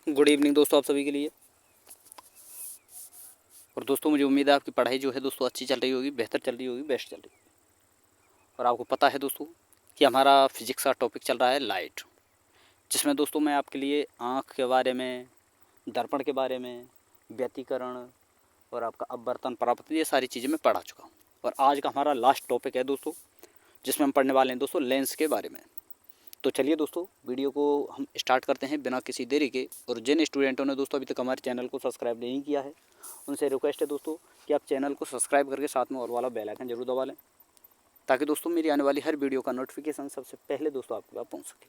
Good evening दोस्तों आप सभी के लिए। और दोस्तों मुझे उम्मीद है आपकी पढ़ाई जो है दोस्तों अच्छी चल रही होगी, बेहतर चल रही होगी, बेस्ट चल रही होगी। और आपको पता है दोस्तों कि हमारा फिजिक्स का टॉपिक चल रहा है लाइट, जिसमें दोस्तों मैं आपके लिए आँख के बारे में, दर्पण के बारे में, व्यतिकरण और आपका अपवर्तन, परावर्तन, ये सारी चीज़ें मैं पढ़ा चुका हूँ। और आज का हमारा लास्ट टॉपिक है दोस्तों, जिसमें हम पढ़ने वाले हैं दोस्तों लेंस के बारे में। तो चलिए दोस्तों वीडियो को हम स्टार्ट करते हैं बिना किसी देरी के। और जिन स्टूडेंटों ने दोस्तों अभी तक हमारे चैनल को सब्सक्राइब नहीं किया है, उनसे रिक्वेस्ट है दोस्तों कि आप चैनल को सब्सक्राइब करके साथ में और वाला बेल आइकन जरूर दबा लें, ताकि दोस्तों मेरी आने वाली हर वीडियो का नोटिफिकेशन सबसे पहले दोस्तों आपके पास पहुँच सके।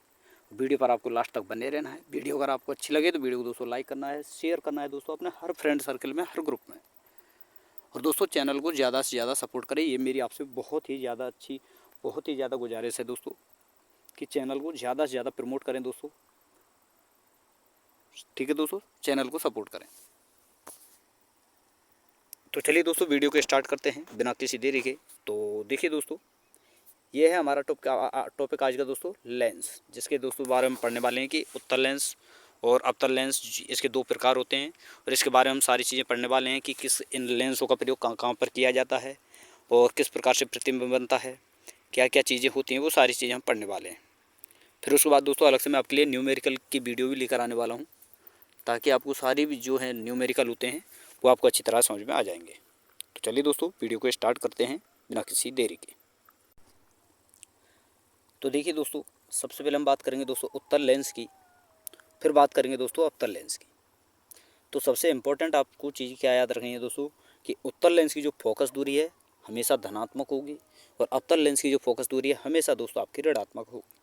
वीडियो पर आपको लास्ट तक बने रहना है। वीडियो अगर आपको अच्छी लगे तो वीडियो को दोस्तों लाइक करना है, शेयर करना है दोस्तों अपने हर फ्रेंड सर्कल में, हर ग्रुप में। और दोस्तों चैनल को ज़्यादा से ज़्यादा सपोर्ट करें, ये मेरी आपसे बहुत ही ज़्यादा गुजारिश है दोस्तों कि चैनल को ज़्यादा से ज़्यादा प्रमोट करें दोस्तों। ठीक है दोस्तों, चैनल को सपोर्ट करें। तो चलिए दोस्तों वीडियो को स्टार्ट करते हैं बिना किसी देरी के। तो देखिए दोस्तों, ये है हमारा टॉपिक आज का दोस्तों लेंस, जिसके दोस्तों बारे में पढ़ने वाले हैं कि उत्तल लेंस और अवतल लेंस, इसके दो प्रकार होते हैं। और इसके बारे में हम सारी चीज़ें पढ़ने वाले हैं कि किस इन लेंसों का प्रयोग कहाँ कहाँ पर किया जाता है और किस प्रकार से प्रतिबिंब बनता है, क्या क्या चीज़ें होती हैं, वो सारी चीज़ें हम पढ़ने वाले हैं। फिर उसके बाद दोस्तों अलग से मैं आपके लिए न्यूमेरिकल की वीडियो भी लेकर आने वाला हूँ, ताकि आपको सारी भी जो है न्यूमेरिकल होते हैं वो आपको अच्छी तरह समझ में आ जाएंगे। तो चलिए दोस्तों वीडियो को स्टार्ट करते हैं बिना किसी देरी के। तो देखिए दोस्तों, सबसे पहले हम बात करेंगे दोस्तों उत्तल लेंस की, फिर बात करेंगे दोस्तों अवतल लेंस की। तो सबसे इम्पोर्टेंट आपको चीज़ क्या याद रखनी है दोस्तों कि उत्तल लेंस की जो फोकस दूरी है हमेशा धनात्मक होगी और अवतल लेंस की जो फोकस दूरी है हमेशा दोस्तों आपकी ऋणात्मक होगी।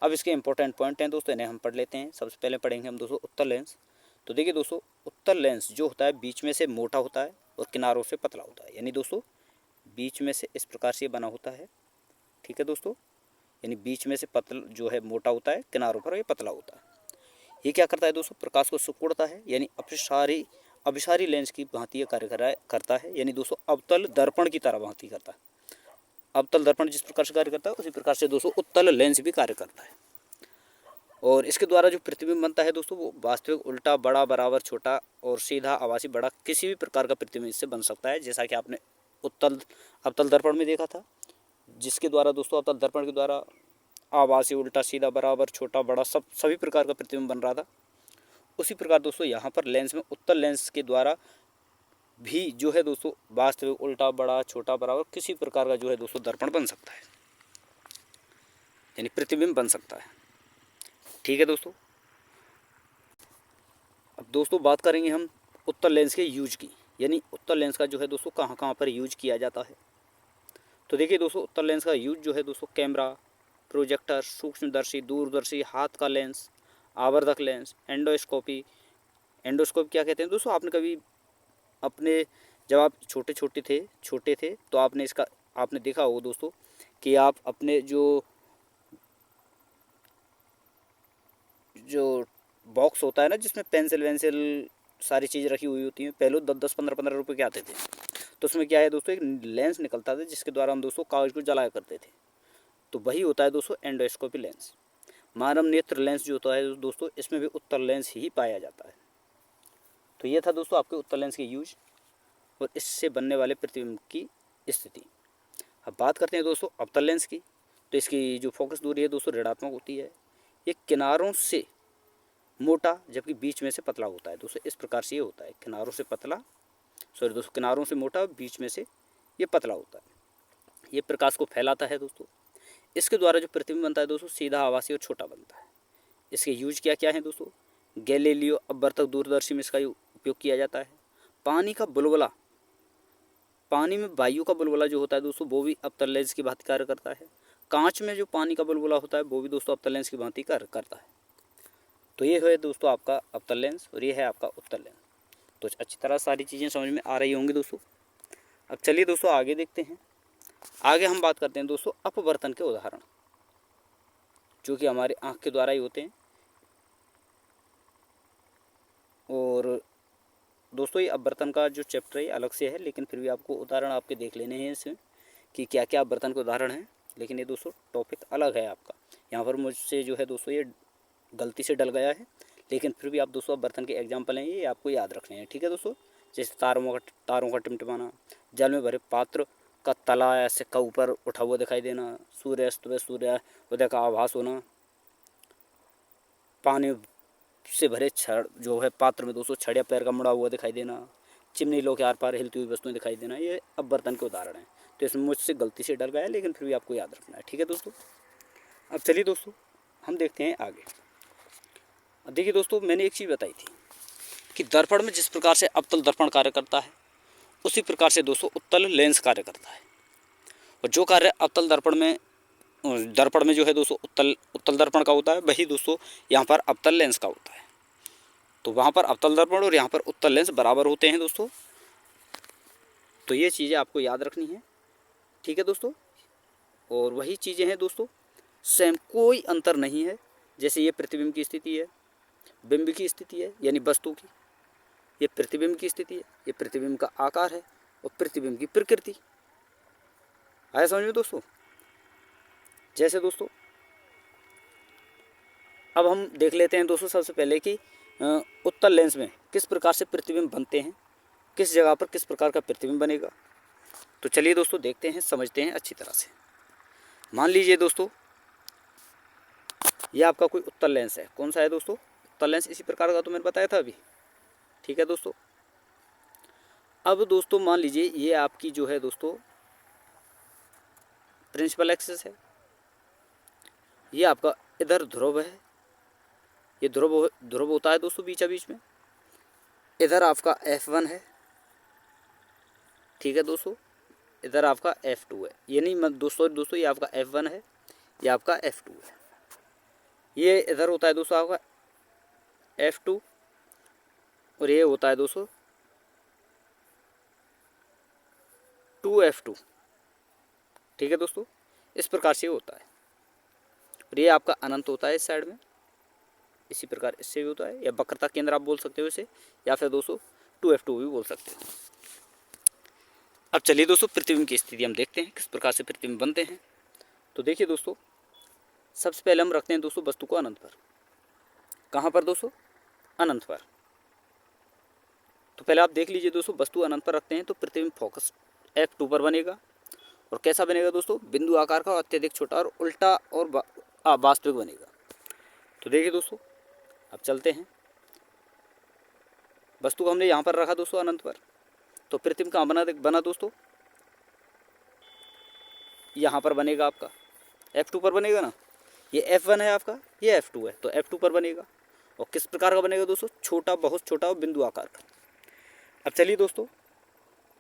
अब इसके इंपॉर्टेंट पॉइंट हैं दोस्तों, इन्हें हम पढ़ लेते हैं। सबसे पहले पढ़ेंगे हम दोस्तों उत्तल लेंस। तो देखिए दोस्तों, उत्तल लेंस जो होता है बीच में से मोटा होता है और किनारों से पतला होता है। यानी दोस्तों बीच में से इस प्रकार से बना होता है, ठीक है दोस्तों, यानी बीच में से पतला जो है मोटा होता है, किनारों पर ये पतला होता है। ये क्या करता है दोस्तों, प्रकाश को सिकुड़ता है, यानी अभिसारी लेंस की भांति ये कार्य करता है। यानी दोस्तों अवतल दर्पण की तरह भांति करता है। अवतल दर्पण जिस प्रकार से कार्य करता है उसी प्रकार से दोस्तों उत्तल लेंस भी कार्य करता है। और इसके द्वारा जो प्रतिबिंब बनता है दोस्तों वो वास्तविक, उल्टा, बड़ा, बराबर, छोटा और सीधा, आभासी, बड़ा, किसी भी प्रकार का प्रतिबिंब इससे बन सकता है। जैसा कि आपने अवतल दर्पण में देखा था, जिसके द्वारा दोस्तों अवतल दर्पण के द्वारा आभासी, उल्टा, सीधा, बराबर, छोटा, बड़ा, सभी प्रकार का प्रतिबिंब बन रहा था। उसी प्रकार दोस्तों यहाँ पर लेंस में उत्तल लेंस के द्वारा भी जो है दोस्तों वास्तविक, उल्टा, बड़ा, छोटा, बराबर, किसी प्रकार का जो है दोस्तों दर्पण बन सकता है, यानी प्रतिबिंब बन सकता है। ठीक है दोस्तों, अब दोस्तों बात करेंगे हम उत्तल लेंस के यूज की, यानी उत्तल लेंस का जो है दोस्तों कहाँ कहाँ पर यूज किया जाता है। तो देखिए दोस्तों, उत्तल लेंस का यूज जो है दोस्तों कैमरा, प्रोजेक्टर, सूक्ष्मदर्शी, दूरदर्शी, हाथ का लेंस, आवर्धक लेंस, एंडोस्कोप क्या कहते हैं दोस्तों, आपने कभी अपने जब आप छोटे थे तो आपने देखा होगा दोस्तों कि आप अपने जो बॉक्स होता है ना, जिसमें पेंसिल वेंसिल सारी चीज़ रखी हुई होती हैं, पहले 10-10, 15-15 रुपये के आते थे। तो उसमें क्या है दोस्तों, एक लेंस निकलता था जिसके द्वारा हम दोस्तों कागज़ को जलाया करते थे। तो वही होता है दोस्तों एंडोस्कोपी लेंस। मानव नेत्र लेंस जो होता है दोस्तों, इसमें भी उत्तल लेंस ही पाया जाता है। तो ये था दोस्तों आपके उत्तल लेंस के यूज और इससे बनने वाले प्रतिबिंब की स्थिति। अब बात करते हैं दोस्तों अवतल लेंस की। तो इसकी जो फोकस दूरी है दोस्तों ऋणात्मक होती है। ये किनारों से मोटा जबकि बीच में से पतला होता है दोस्तों। इस प्रकार से ये होता है, किनारों से मोटा, बीच में से ये पतला होता है। ये प्रकाश को फैलाता है दोस्तों। इसके द्वारा जो प्रतिबिंब बनता है दोस्तों सीधा, आभासी और छोटा बनता है। इसके यूज क्या क्या है दोस्तों, गैलीलियो अपवर्तक दूरदर्शी में इसका उपयोग किया जाता है। पानी का बुलबुला, पानी में वायु का बुलबुला जो होता है दोस्तों वो भी अवतल लेंस की भांति कार्य करता है। कांच में जो पानी का बुलबुला होता है वो भी दोस्तों अवतल लेंस की भांति कार्य करता है। तो ये है दोस्तों आपका अवतल लेंस और ये है आपका उत्तल लेंस। तो अच्छी तरह सारी चीज़ें समझ में आ रही होंगी दोस्तों। अब चलिए दोस्तों आगे देखते हैं। आगे हम बात करते हैं दोस्तों अपवर्तन के उदाहरण, जो कि हमारे आँख के द्वारा ही होते हैं। और दोस्तों ये अपवर्तन का जो चैप्टर है अलग से है, लेकिन फिर भी आपको उदाहरण आपके देख लेने हैं इसमें कि क्या क्या अपवर्तन के उदाहरण हैं। लेकिन ये दोस्तों टॉपिक अलग है आपका। यहाँ पर मुझसे जो है दोस्तों ये गलती से डल गया है, लेकिन फिर भी आप दोस्तों बर्तन के एग्जाम्पल हैं, ये आपको याद रखने हैं। ठीक है दोस्तों, जैसे तारों का टिमटिमाना, जल में भरे पात्र का तला या सिक्का ऊपर उठा हुआ दिखाई देना, सूर्यास्त व सूर्य उदय का आभास होना, पानी से भरे छड़ जो है पात्र में दोस्तों छड़ या पैर का मुड़ा हुआ दिखाई देना, चिमनी लो के आर पार हिलती हुई वस्तुएं दिखाई देना, ये अब बर्तन के उदाहरण हैं। तो इसमें मुझसे गलती से डल गया, लेकिन फिर भी आपको याद रखना है। ठीक है दोस्तों, अब चलिए दोस्तों हम देखते हैं आगे। अब देखिए दोस्तों, मैंने एक चीज़ बताई थी कि दर्पण में जिस प्रकार से अवतल दर्पण कार्य करता है, उसी प्रकार से दोस्तों उत्तल लेंस कार्य करता है। और जो कार्य अवतल दर्पण में जो है दोस्तों उत्तल दर्पण का होता है, वही दोस्तों यहाँ पर अवतल लेंस का होता है। तो वहाँ पर अवतल दर्पण और यहाँ पर उत्तल लेंस बराबर होते हैं दोस्तों। तो ये चीज़ें आपको याद रखनी है। ठीक है दोस्तों, और वही चीज़ें हैं दोस्तों, सेम, कोई अंतर नहीं है। जैसे ये प्रतिबिंब की स्थिति है, बिंब की स्थिति है यानी वस्तु की, ये प्रतिबिंब की स्थिति है, ये प्रतिबिंब का आकार है और प्रतिबिंब की प्रकृति। आया समझ में दोस्तों? जैसे दोस्तों अब हम देख लेते हैं दोस्तों सबसे पहले कि उत्तल लेंस में किस प्रकार से प्रतिबिंब बनते हैं, किस जगह पर किस प्रकार का प्रतिबिंब बनेगा। तो चलिए दोस्तों देखते हैं, समझते हैं अच्छी तरह से। मान लीजिए दोस्तों ये आपका कोई उत्तल लेंस है। कौन सा है दोस्तों? उत्तल लेंस इसी प्रकार का तो मैंने बताया था अभी। ठीक है दोस्तों, अब दोस्तों मान लीजिए ये आपकी जो है दोस्तों प्रिंसिपल एक्सिस है, ये आपका इधर ध्रुव है, ये ध्रुव होता है दोस्तों बीचा बीच में। इधर आपका F1 है, ठीक है दोस्तों, इधर आपका F2 है। यानी दोस्तों ये आपका F1 है, ये आपका F2 है। ये इधर होता है दोस्तों आपका F2 और ये होता है दोस्तों 2F2। ठीक है दोस्तों, इस प्रकार से होता है। और ये आपका अनंत होता है इस साइड में, इसी प्रकार इससे भी होता है, या वक्रता केंद्र आप बोल सकते हो इसे, या फिर दोस्तों 2F2 भी बोल सकते हो। अब चलिए दोस्तों प्रतिबिंब की स्थिति हम देखते हैं, किस प्रकार से प्रतिबिंब बनते हैं। तो देखिए दोस्तों, सबसे पहले हम रखते हैं दोस्तों वस्तु को अनंत पर। कहाँ पर दोस्तों? अनंत पर। तो पहले आप देख लीजिए दोस्तों, वस्तु अनंत पर रखते हैं तो प्रतिबिंब फोकस F2 पर बनेगा। और कैसा बनेगा दोस्तों? बिंदु आकार का, अत्यधिक छोटा और उल्टा और वास्तविक बनेगा। तो देखिए दोस्तों, अब चलते हैं, वस्तु को हमने यहाँ पर रखा दोस्तों अनंत पर, तो प्रतिबिंब कहाँ बना दोस्तों? यहाँ पर बनेगा, आपका F2 पर बनेगा ना। ये F1 है आपका, ये F2 है, तो F2 पर बनेगा। और किस प्रकार का बनेगा दोस्तों? छोटा, बहुत छोटा और बिंदु आकार का। अब चलिए दोस्तों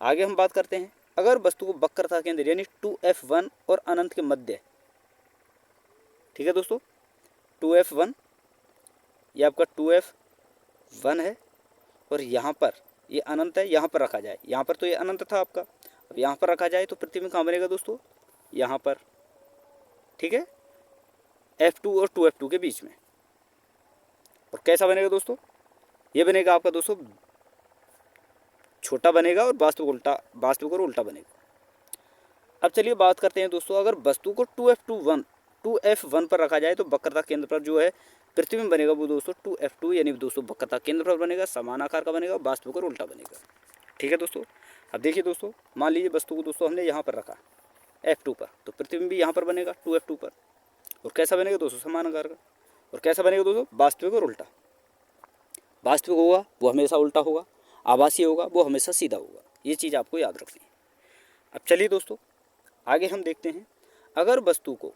आगे हम बात करते हैं। अगर वस्तु को वक्रता केंद्र यानी 2F1 और अनंत के मध्य, ठीक है दोस्तों, 2F1, ये आपका 2F1 है और यहाँ पर ये अनंत है, यहाँ पर रखा जाए। यहाँ पर तो ये अनंत था आपका, अब यहाँ पर रखा जाए तो प्रतिबिंब कहाँ बनेगा दोस्तों? यहाँ पर। ठीक है, F2 और 2F2 के बीच में। और कैसा बनेगा दोस्तों? ये बनेगा आपका दोस्तों छोटा बनेगा और वास्तविक और उल्टा बनेगा। अब चलिए बात करते हैं दोस्तों, अगर वस्तु को 2F1 पर रखा जाए तो वक्रता केंद्र पर जो है प्रतिबिंब बनेगा वो दोस्तों 2F2 यानी दोस्तों वक्रता केंद्र पर बनेगा, समान आकार का बनेगा, वास्तविक और उल्टा बनेगा। ठीक है दोस्तों, अब देखिए दोस्तों, मान लीजिए वस्तु को दोस्तों हमने यहाँ पर रखा F2 पर, तो प्रतिबिंब भी यहाँ पर बनेगा 2F2 पर। और कैसा बनेगा दोस्तों? समान आकार का। और कैसा बनेगा दोस्तों? वास्तविक और उल्टा। वास्तविक होगा वो हमेशा उल्टा होगा, आभासीय होगा वो हमेशा सीधा होगा। ये चीज़ आपको याद रखनी है। अब चलिए दोस्तों आगे हम देखते हैं, अगर वस्तु को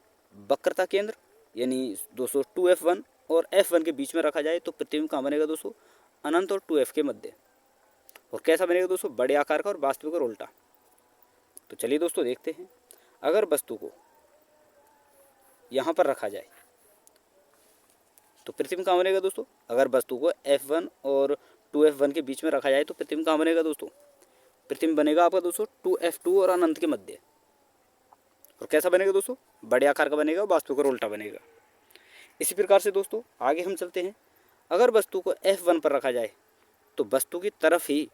वक्रता केंद्र यानी दोस्तों 2F1 और F1 के बीच में रखा जाए तो प्रतिबिंब कहाँ बनेगा दोस्तों? अनंत और 2F के मध्य। और कैसा बनेगा दोस्तों? बड़े आकार का और वास्तविक और उल्टा। तो चलिए दोस्तों देखते हैं, अगर वस्तु को यहाँ पर रखा जाए तो प्रतिबिंब कहाँ बनेगा दोस्तों? अगर वस्तु को F1 और 2F1 के बीच में रखा जाए तो प्रतिबिंब कहाँ बनेगा दोस्तों? प्रतिबिंब बनेगा आपका दोस्तों 2F2 और अनंत के मध्य। और कैसा बनेगा दोस्तों? बड़े आकार का बनेगा, वास्तविक और उल्टा बनेगा। इसी प्रकार से दोस्तों आगे हम चलते हैं, अगर वस्तु को F1 पर रखा जाए तो वस्तु की तरफ ही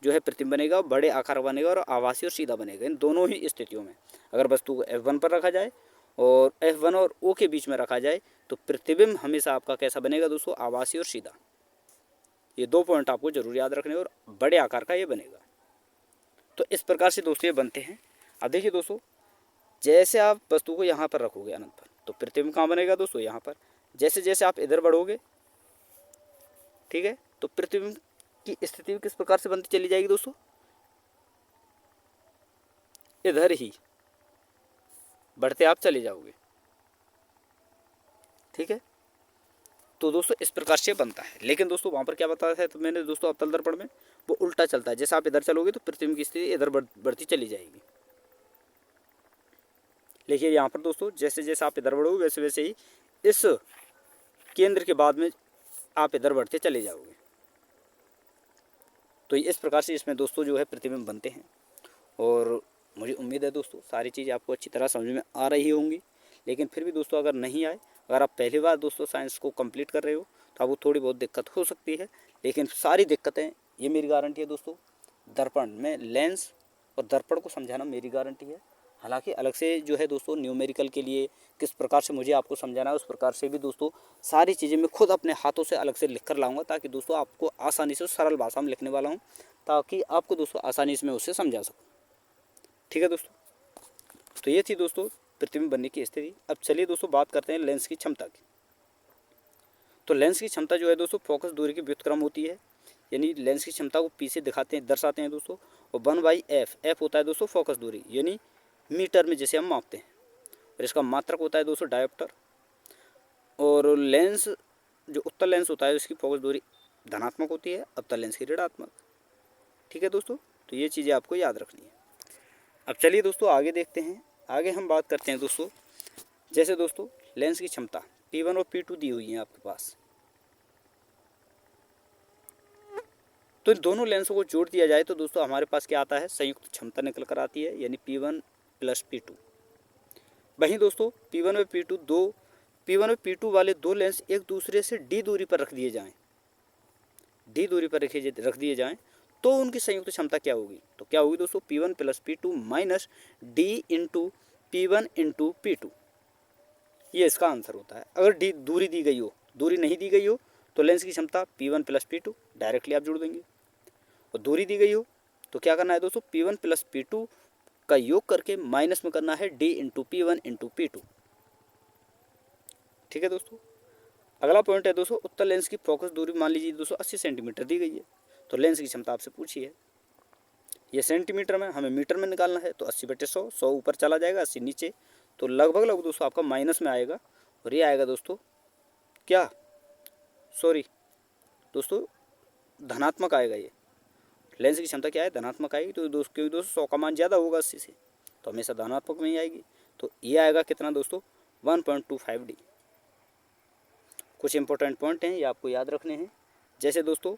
जो है प्रतिबिंब बनेगा, बड़े आकार बनेगा और आभासी और सीधा बनेगा। इन दोनों ही स्थितियों में अगर वस्तु को F1 पर रखा जाए और F1 और O के बीच में रखा जाए तो प्रतिबिंब हमेशा आपका कैसा बनेगा दोस्तों, आभासी और सीधा। ये 2 पॉइंट आपको जरूर याद रखने और बड़े आकार का ये बनेगा। तो इस प्रकार से दोस्तों ये बनते हैं। अब देखिए दोस्तों, जैसे आप वस्तु को यहाँ पर रखोगे अनंत पर तो प्रतिबिंब कहाँ बनेगा दोस्तों, यहाँ पर। जैसे जैसे आप इधर बढ़ोगे, ठीक है, तो प्रतिबिंब की स्थिति किस प्रकार से बनती चली जाएगी दोस्तों, इधर ही बढ़ते आप चले जाओगे, ठीक है। तो दोस्तों इस प्रकार से बनता है। लेकिन दोस्तों वहाँ पर क्या बताया था तो मैंने दोस्तों, अवतल दर्पण में वो उल्टा चलता है। जैसे आप इधर चलोगे तो प्रतिबिंब की स्थिति इधर बढ़ती चली जाएगी। देखिए यहाँ पर दोस्तों, जैसे जैसे आप इधर बढ़ोगे वैसे वैसे ही इस केंद्र के बाद में आप इधर बढ़ते चले जाओगे। तो इस प्रकार से इसमें दोस्तों जो है प्रतिबिंब बनते हैं। और मुझे उम्मीद है दोस्तों सारी चीज़ आपको अच्छी तरह समझ में आ रही होंगी। लेकिन फिर भी दोस्तों अगर नहीं आए, अगर आप पहली बार दोस्तों साइंस को कंप्लीट कर रहे हो तो आपको थोड़ी बहुत दिक्कत हो सकती है। लेकिन सारी दिक्कतें, ये मेरी गारंटी है दोस्तों, दर्पण में लेंस और दर्पण को समझाना मेरी गारंटी है। हालांकि अलग से जो है दोस्तों न्यूमेरिकल के लिए किस प्रकार से मुझे आपको समझाना है, उस प्रकार से भी दोस्तों सारी चीज़ें मैं खुद अपने हाथों से अलग से लिख कर लाऊंगा, ताकि दोस्तों आपको आसानी से सरल भाषा में लिखने वाला हूँ, ताकि आपको दोस्तों आसानी से मैं उससे समझा सकूँ। ठीक है दोस्तों, तो ये थी दोस्तों प्रतिबिंब बनने की स्थिति। अब चलिए दोस्तों बात करते हैं लेंस की क्षमता की। तो लेंस की क्षमता जो है दोस्तों फोकस दूरी की व्युत्क्रम होती है, यानी लेंस की क्षमता को पी से दिखाते हैं, दर्शाते हैं दोस्तों। और 1/f, एफ होता है दोस्तों फोकस दूरी, यानी मीटर में जिसे हम मापते हैं। और इसका मात्रक होता है दोस्तों डायोप्टर। और लेंस जो उत्तल लेंस होता है उसकी फोकस दूरी धनात्मक होती है, अवतल लेंस की ऋणात्मक। ठीक है दोस्तों, तो ये चीज़ें आपको याद रखनी है। अब चलिए दोस्तों आगे देखते हैं। आगे हम बात करते हैं दोस्तों, जैसे दोस्तों लेंस की क्षमता P1 और P2 दी हुई है आपके पास। तो इन दोनों लेंसों को जोड़ दिया जाए तो दोस्तों हमारे पास क्या आता है, संयुक्त क्षमता निकल कर आती है, यानी P1 + P2। वहीं दोस्तों P1 और P2 वाले दो लेंस एक दूसरे से D दूरी पर रख दिए जाएं, D दूरी पर रख दिए जाएं तो उनकी संयुक्त क्षमता क्या होगी, तो क्या होगी दोस्तों, P1 + P2 minus D × P1 × P2। ये इसका आंसर होता है। अगर D दूरी दी गई हो, दूरी नहीं दी गई हो तो लेंस की क्षमता P1 + P2 डायरेक्टली आप जोड़ देंगे। और दूरी दी गई हो तो क्या करना है दोस्तों, P1 + P2 का योग करके माइनस में करना है D × P1 × P2। ठीक है दोस्तों, अगला पॉइंट है दोस्तों, उत्तल लेंस की फोकस दूरी मान लीजिए दोस्तों 80 सेंटीमीटर दी गई है। तो लेंस की क्षमता आपसे पूछी है, ये सेंटीमीटर में, हमें मीटर में निकालना है। तो 80/100, 100 ऊपर चला जाएगा, 80 नीचे, तो लगभग दोस्तों आपका माइनस में आएगा। और ये आएगा दोस्तों क्या, सॉरी दोस्तों, धनात्मक आएगा। ये लेंस की क्षमता क्या है, धनात्मक आएगी। तो क्योंकि दोस्तों 100 का मान ज़्यादा होगा 80 से, तो हमेशा धनात्मक में ही आएगी। तो ये आएगा कितना दोस्तों, 1.25D। कुछ इंपॉर्टेंट पॉइंट हैं ये आपको याद रखने हैं। जैसे दोस्तों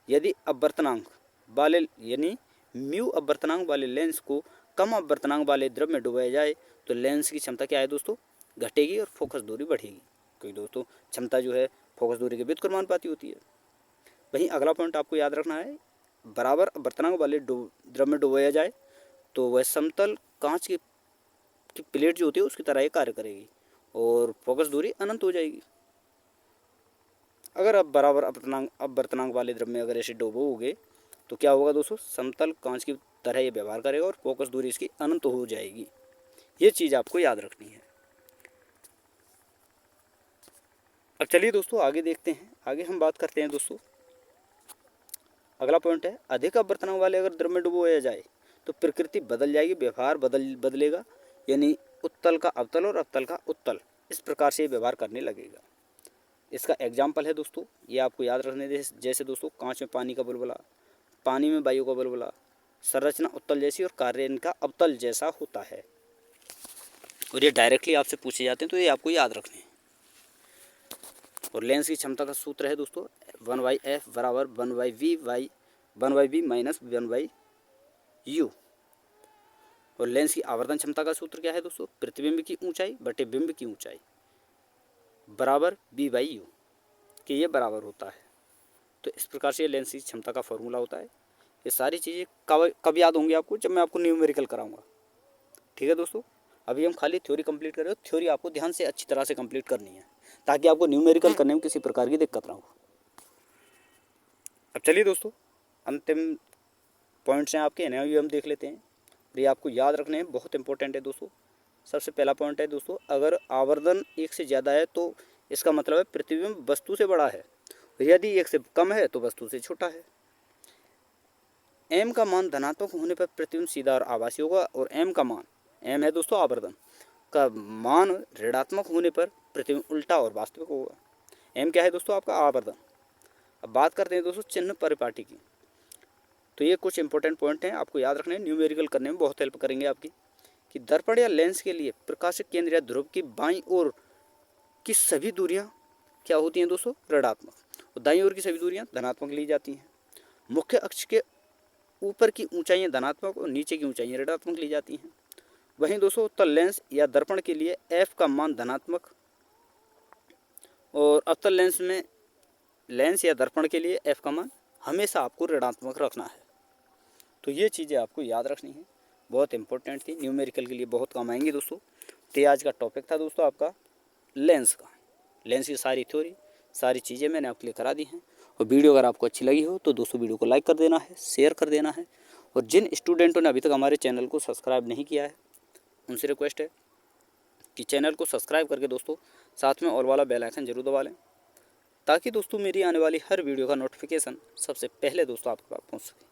यदि अपवर्तनांक वाले, यानी म्यू अपवर्तनांक वाले लेंस को कम अपवर्तनांक वाले द्रव में डुबाया जाए तो लेंस की क्षमता क्या है दोस्तों, घटेगी और फोकस दूरी बढ़ेगी। क्योंकि दोस्तों क्षमता जो है फोकस दूरी के व्युत्क्रमानुपाती होती है। वहीं अगला पॉइंट आपको याद रखना है, बराबर अपवर्तनांक वाले द्रव में डुबाया जाए तो वह समतल कांच की प्लेट जो होती है उसकी तरह ही कार्य करेगी और फोकस दूरी अनंत हो जाएगी। अगर आप बराबर अपवर्तनांक वाले द्रव में अगर ऐसे डुबोगे तो क्या होगा दोस्तों, समतल कांच की तरह ये व्यवहार करेगा और फोकस दूरी इसकी अनंत हो जाएगी। ये चीज़ आपको याद रखनी है। अब चलिए दोस्तों आगे देखते हैं। आगे हम बात करते हैं दोस्तों, अगला पॉइंट है, अधिक अपवर्तनांक वाले अगर द्रव में डुबोया जाए तो प्रकृति बदल जाएगी, व्यवहार बदलेगा, यानी उत्तल का अवतल और अवतल का उत्तल, इस प्रकार से व्यवहार करने लगेगा। इसका एग्जाम्पल है दोस्तों, ये आपको याद रखने दे, जैसे दोस्तों कांच में पानी का बुलबुला, पानी में वायु का बुलबुला, संरचना उत्तल जैसी और कार्य इनका अवतल जैसा होता है। और ये डायरेक्टली आपसे पूछे जाते हैं, तो ये आपको याद रखने हैं। और लेंस की क्षमता का सूत्र है दोस्तों 1/f बराबर 1/v माइनस 1/u। और लेंस की आवर्धन क्षमता का सूत्र क्या है दोस्तों, प्रतिबिंब की ऊंचाई बटे बिंब की ऊंचाई बराबर b/u, कि ये बराबर होता है। तो इस प्रकार से लेंस की क्षमता का फॉर्मूला होता है। ये सारी चीज़ें कब याद होंगी आपको, जब मैं आपको न्यूमेरिकल कराऊंगा। ठीक है दोस्तों, अभी हम खाली थ्योरी कंप्लीट कर रहे हो, थ्योरी आपको ध्यान से अच्छी तरह से कंप्लीट करनी है ताकि आपको न्यूमेरिकल करने में किसी प्रकार की दिक्कत ना हो। अब चलिए दोस्तों, अंतिम पॉइंट्स हैं आपके, इन्हें भी हम देख लेते हैं। ये आपको याद रखने हैं, बहुत इंपॉर्टेंट है दोस्तों। सबसे पहला पॉइंट है दोस्तों, अगर आवर्धन 1 से ज़्यादा है तो इसका मतलब है प्रतिबिंब वस्तु से बड़ा है, यदि 1 से कम है तो वस्तु से छोटा है। m का मान धनात्मक होने पर प्रतिबिंब सीधा और आभासी होगा, और m का मान, m है दोस्तों आवर्धन का मान, ऋणात्मक होने पर प्रतिबिंब उल्टा और वास्तविक होगा। m क्या है दोस्तों? आपका आवर्धन। अब बात करते हैं दोस्तों चिन्ह परिपाटी की। तो ये कुछ इंपॉर्टेंट पॉइंट हैं, आपको याद रखने हैं, न्यूमेरिकल करने में बहुत हेल्प करेंगे आपकी। कि दर्पण या लेंस के लिए प्रकाशिक केंद्र या ध्रुव की बाईं ओर की सभी दूरियां क्या होती हैं दोस्तों? ऋणात्मक, और दाईं ओर की सभी दूरियां धनात्मक ली जाती हैं। मुख्य अक्ष के ऊपर की ऊंचाइयां धनात्मक और नीचे की ऊंचाइयां ऋणात्मक ली जाती हैं। वहीं दोस्तों उत्तल लेंस या दर्पण के लिए f का मान धनात्मक, और अवतल लेंस में, लेंस या दर्पण के लिए f का मान हमेशा आपको ऋणात्मक रखना है। तो ये चीज़ें आपको याद रखनी है, बहुत इंपॉर्टेंट थी, न्यूमेरिकल के लिए बहुत काम आएंगी दोस्तों। तो ये आज का टॉपिक था दोस्तों आपका लेंस का। लेंस की सारी थ्योरी, सारी चीज़ें मैंने आपके लिए करा दी हैं। और वीडियो अगर आपको अच्छी लगी हो तो दोस्तों वीडियो को लाइक कर देना है, शेयर कर देना है, और जिन स्टूडेंटों ने अभी तक हमारे चैनल को सब्सक्राइब नहीं किया है उनसे रिक्वेस्ट है कि चैनल को सब्सक्राइब करके दोस्तों साथ में ऑल वाला बेल आइकन जरूर दबा लें, ताकि दोस्तों मेरी आने वाली हर वीडियो का नोटिफिकेशन सबसे पहले दोस्तों आपके पास पहुँच सके।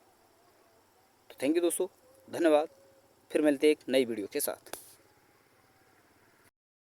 तो थैंक यू दोस्तों, धन्यवाद। फिर मिलते हैं एक नई वीडियो के साथ।